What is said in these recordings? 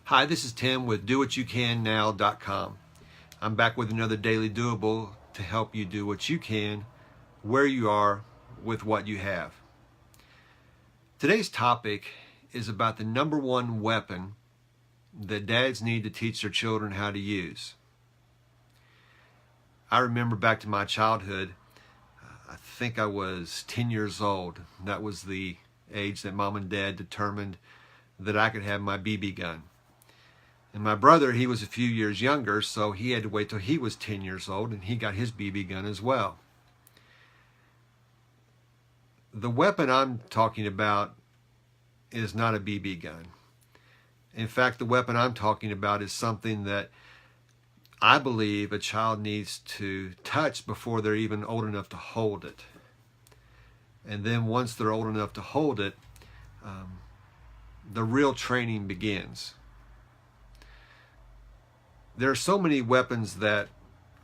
Hi, this is Tim with DoWhatYouCanNow.com. I'm back with another daily doable to help you do what you can, where you are, with what you have. Today's topic is about the number one weapon that dads need to teach their children how to use. I remember back to my childhood, I think I was 10 years old. That was the age that mom and dad determined that I could have my BB gun. And my brother, he was a few years younger, so he had to wait till he was 10 years old, and he got his BB gun as well. The weapon I'm talking about is not a BB gun. In fact, the weapon I'm talking about is something that I believe a child needs to touch before they're even old enough to hold it. And then once they're old enough to hold it, the real training begins. There are so many weapons that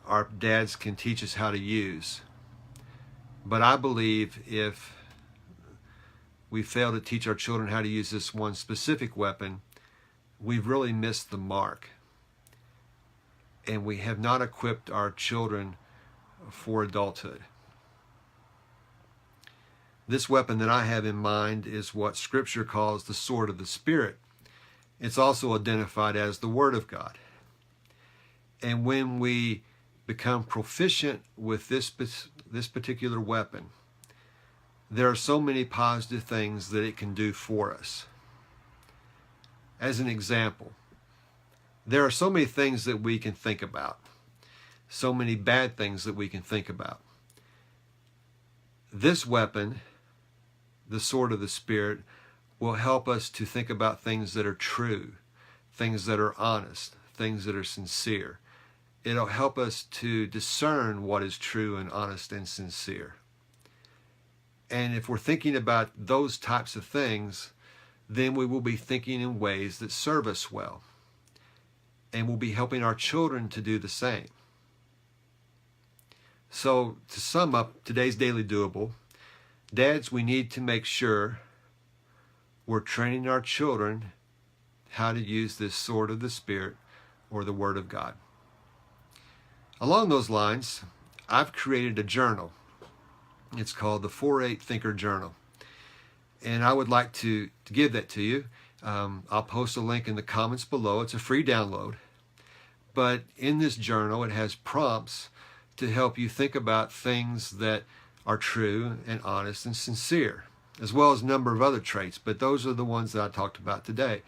our dads can teach us how to use. But I believe if we fail to teach our children how to use this one specific weapon, we've really missed the mark. And we have not equipped our children for adulthood. This weapon that I have in mind is what Scripture calls the sword of the Spirit. It's also identified as the Word of God. And when we become proficient with this particular weapon, there are so many positive things that it can do for us. As an example, there are so many things that we can think about, so many bad things that we can think about. This weapon, the sword of the Spirit, will help us to think about things that are true, things that are honest, things that are sincere. It'll help us to discern what is true and honest and sincere. And if we're thinking about those types of things, then we will be thinking in ways that serve us well. And we'll be helping our children to do the same. So to sum up today's Daily Doable, dads, we need to make sure we're training our children how to use this sword of the Spirit or the Word of God. Along those lines, I've created a journal. It's called the 4-8 Thinker Journal. And I would like to give that to you. I'll post a link in the comments below. It's a free download. But in this journal, it has prompts to help you think about things that are true and honest and sincere, as well as a number of other traits. But those are the ones that I talked about today.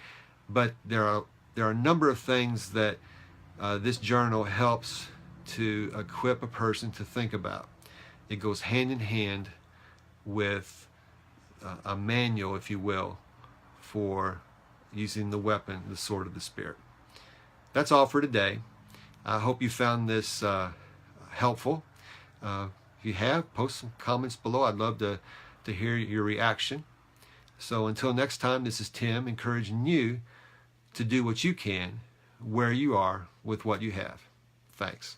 But there are a number of things that this journal helps to equip a person to think about. It goes hand in hand with a manual, if you will, for using the weapon, the sword of the Spirit. That's all for today. I hope you found this helpful. If you have, post some comments below. I'd love to hear your reaction. So until next time, this is Tim encouraging you to do what you can, where you are, with what you have. Thanks.